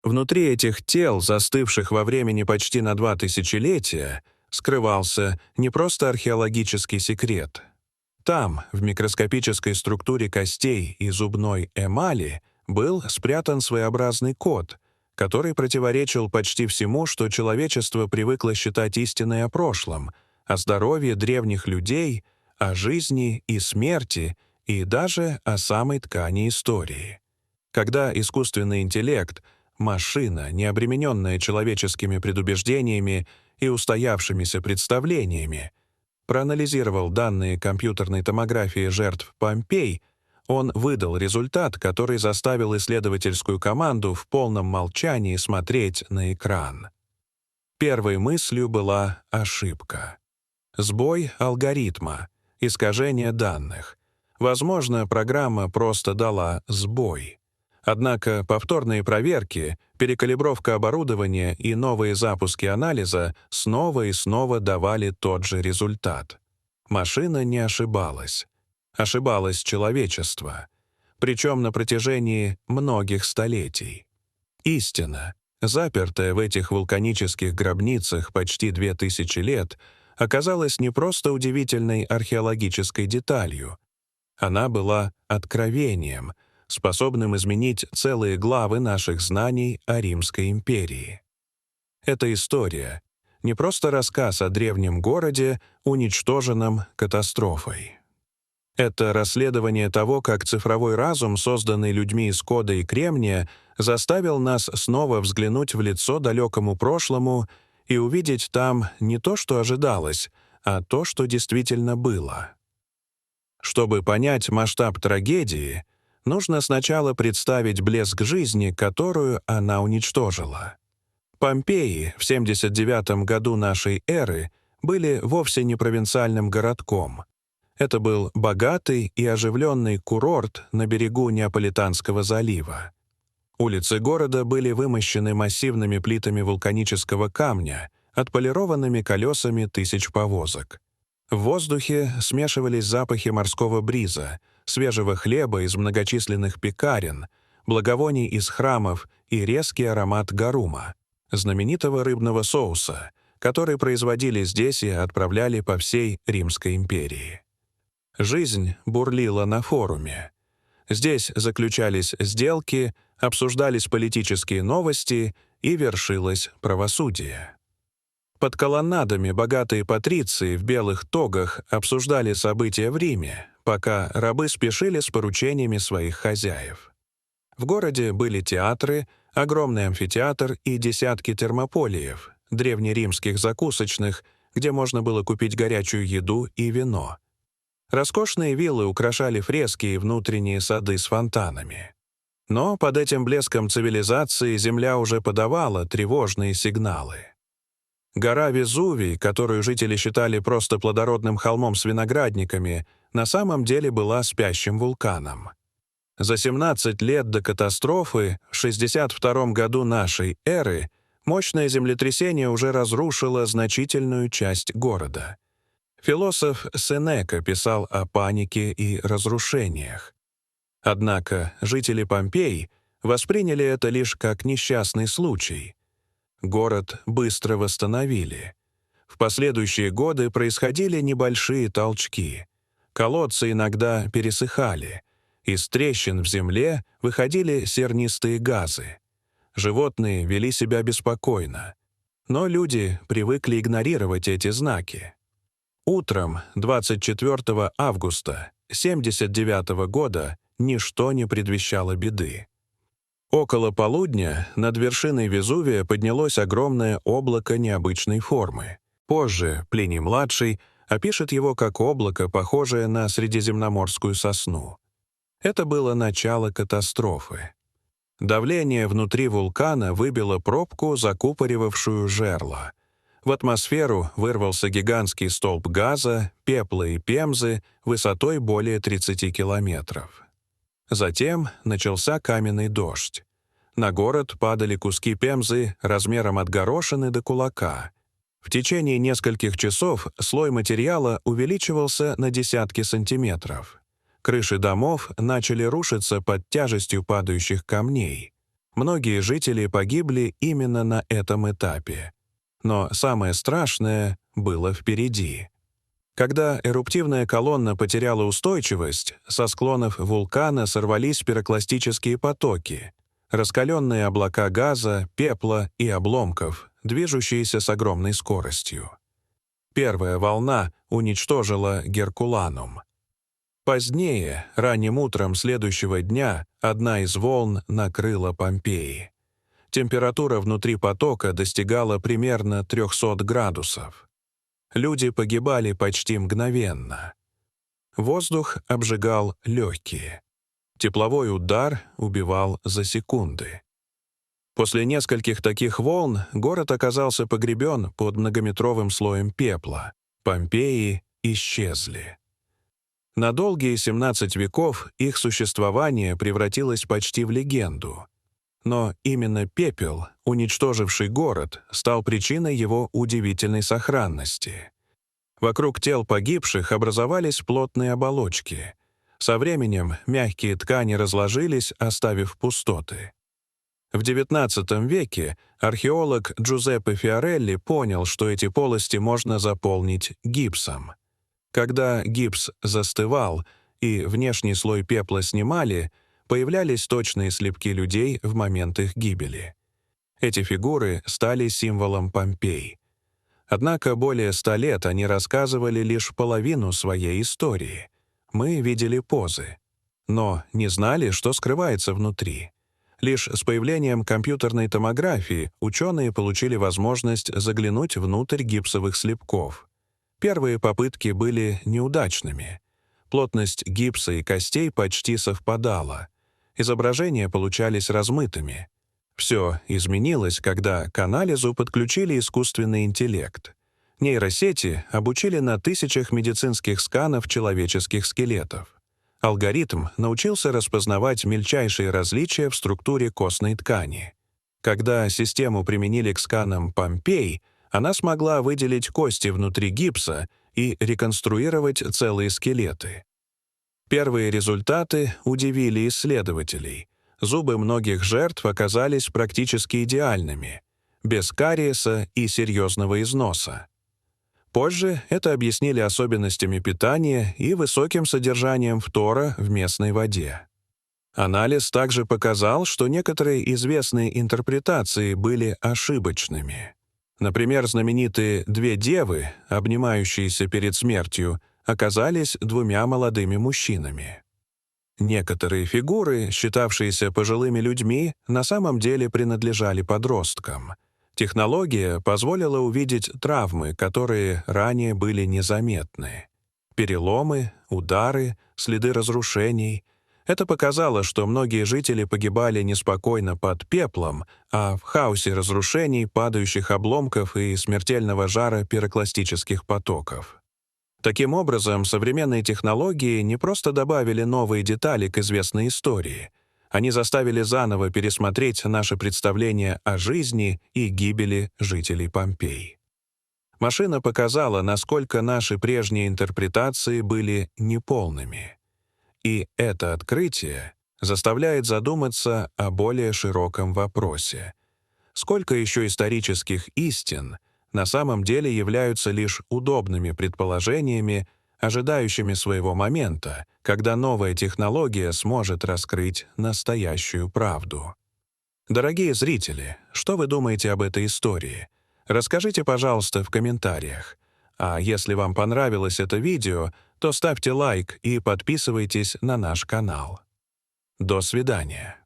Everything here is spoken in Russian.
Внутри этих тел, застывших во времени почти на 2000 летия, скрывался не просто археологический секрет. Там, в микроскопической структуре костей и зубной эмали, был спрятан своеобразный код, который противоречил почти всему, что человечество привыкло считать истиной о прошлом, о здоровье древних людей, о жизни и смерти и даже о самой ткани истории. Когда искусственный интеллект, машина, не обремененная человеческими предубеждениями и устоявшимися представлениями, проанализировал данные компьютерной томографии жертв Помпей, он выдал результат, который заставил исследовательскую команду в полном молчании смотреть на экран. Первой мыслью была ошибка. Сбой алгоритма, искажение данных. Возможно, программа просто дала сбой. Однако повторные проверки, перекалибровка оборудования и новые запуски анализа снова и снова давали тот же результат. Машина не ошибалась. Ошибалось человечество. Причем на протяжении многих столетий. Истина, запертая в этих вулканических гробницах почти 2000 лет, оказалась не просто удивительной археологической деталью. Она была откровением, способным изменить целые главы наших знаний о Римской империи. Эта история — не просто рассказ о древнем городе, уничтоженном катастрофой. Это расследование того, как цифровой разум, созданный людьми из кода и кремния, заставил нас снова взглянуть в лицо далекому прошлому и увидеть там не то, что ожидалось, а то, что действительно было. Чтобы понять масштаб трагедии, нужно сначала представить блеск жизни, которую она уничтожила. Помпеи в 79 году нашей эры были вовсе не провинциальным городком. Это был богатый и оживленный курорт на берегу Неаполитанского залива. Улицы города были вымощены массивными плитами вулканического камня, отполированными колесами тысяч повозок. В воздухе смешивались запахи морского бриза, свежего хлеба из многочисленных пекарен, благовоний из храмов и резкий аромат гарума, знаменитого рыбного соуса, который производили здесь и отправляли по всей Римской империи. Жизнь бурлила на форуме. Здесь заключались сделки, обсуждались политические новости и вершилось правосудие. Под колоннадами богатые патриции в белых тогах обсуждали события в Риме, пока рабы спешили с поручениями своих хозяев. В городе были театры, огромный амфитеатр и десятки термополиев, древнеримских закусочных, где можно было купить горячую еду и вино. Роскошные виллы украшали фрески и внутренние сады с фонтанами. Но под этим блеском цивилизации земля уже подавала тревожные сигналы. Гора Везувий, которую жители считали просто плодородным холмом с виноградниками, на самом деле была спящим вулканом. За 17 лет до катастрофы, в 62 году нашей эры, мощное землетрясение уже разрушило значительную часть города. Философ Сенека писал о панике и разрушениях. Однако жители Помпей восприняли это лишь как несчастный случай. Город быстро восстановили. В последующие годы происходили небольшие толчки. Колодцы иногда пересыхали. Из трещин в земле выходили сернистые газы. Животные вели себя беспокойно. Но люди привыкли игнорировать эти знаки. Утром 24 августа 79 года ничто не предвещало беды. Около полудня над вершиной Везувия поднялось огромное облако необычной формы. Позже Плиний-младший опишет его как облако, похожее на средиземноморскую сосну. Это было начало катастрофы. Давление внутри вулкана выбило пробку, закупоривавшую жерло. В атмосферу вырвался гигантский столб газа, пепла и пемзы высотой более 30 километров. Затем начался каменный дождь. На город падали куски пемзы размером от горошины до кулака. В течение нескольких часов слой материала увеличивался на десятки сантиметров. Крыши домов начали рушиться под тяжестью падающих камней. Многие жители погибли именно на этом этапе. Но самое страшное было впереди. Когда эруптивная колонна потеряла устойчивость, со склонов вулкана сорвались пирокластические потоки, раскаленные облака газа, пепла и обломков, движущиеся с огромной скоростью. Первая волна уничтожила Геркуланум. Позднее, ранним утром следующего дня, одна из волн накрыла Помпеи. Температура внутри потока достигала примерно 300 градусов. Люди погибали почти мгновенно. Воздух обжигал легкие. Тепловой удар убивал за секунды. После нескольких таких волн город оказался погребен под многометровым слоем пепла. Помпеи исчезли. На долгие 17 веков их существование превратилось почти в легенду. Но именно пепел, уничтоживший город, стал причиной его удивительной сохранности. Вокруг тел погибших образовались плотные оболочки. Со временем мягкие ткани разложились, оставив пустоты. В XIX веке археолог Джузеппе Фиорелли понял, что эти полости можно заполнить гипсом. Когда гипс застывал и внешний слой пепла снимали, появлялись точные слепки людей в момент их гибели. Эти фигуры стали символом Помпей. Однако более 100 лет они рассказывали лишь половину своей истории. Мы видели позы, но не знали, что скрывается внутри. Лишь с появлением компьютерной томографии ученые получили возможность заглянуть внутрь гипсовых слепков. Первые попытки были неудачными. Плотность гипса и костей почти совпадала. Изображения получались размытыми. Все изменилось, когда к анализу подключили искусственный интеллект. Нейросети обучили на тысячах медицинских сканов человеческих скелетов. Алгоритм научился распознавать мельчайшие различия в структуре костной ткани. Когда систему применили к сканам Помпей, она смогла выделить кости внутри гипса и реконструировать целые скелеты. Первые результаты удивили исследователей. Зубы многих жертв оказались практически идеальными, без кариеса и серьезного износа. Позже это объяснили особенностями питания и высоким содержанием фтора в местной воде. Анализ также показал, что некоторые известные интерпретации были ошибочными. Например, знаменитые две девы, обнимающиеся перед смертью, оказались двумя молодыми мужчинами. Некоторые фигуры, считавшиеся пожилыми людьми, на самом деле принадлежали подросткам. Технология позволила увидеть травмы, которые ранее были незаметны. Переломы, удары, следы разрушений. Это показало, что многие жители погибали не спокойно под пеплом, а в хаосе разрушений, падающих обломков и смертельного жара пирокластических потоков. Таким образом, современные технологии не просто добавили новые детали к известной истории. Они заставили заново пересмотреть наше представление о жизни и гибели жителей Помпей. Машина показала, насколько наши прежние интерпретации были неполными. И это открытие заставляет задуматься о более широком вопросе. Сколько еще исторических истин на самом деле являются лишь удобными предположениями, ожидающими своего момента, когда новая технология сможет раскрыть настоящую правду. Дорогие зрители, что вы думаете об этой истории? Расскажите, пожалуйста, в комментариях. А если вам понравилось это видео, то ставьте лайк и подписывайтесь на наш канал. До свидания.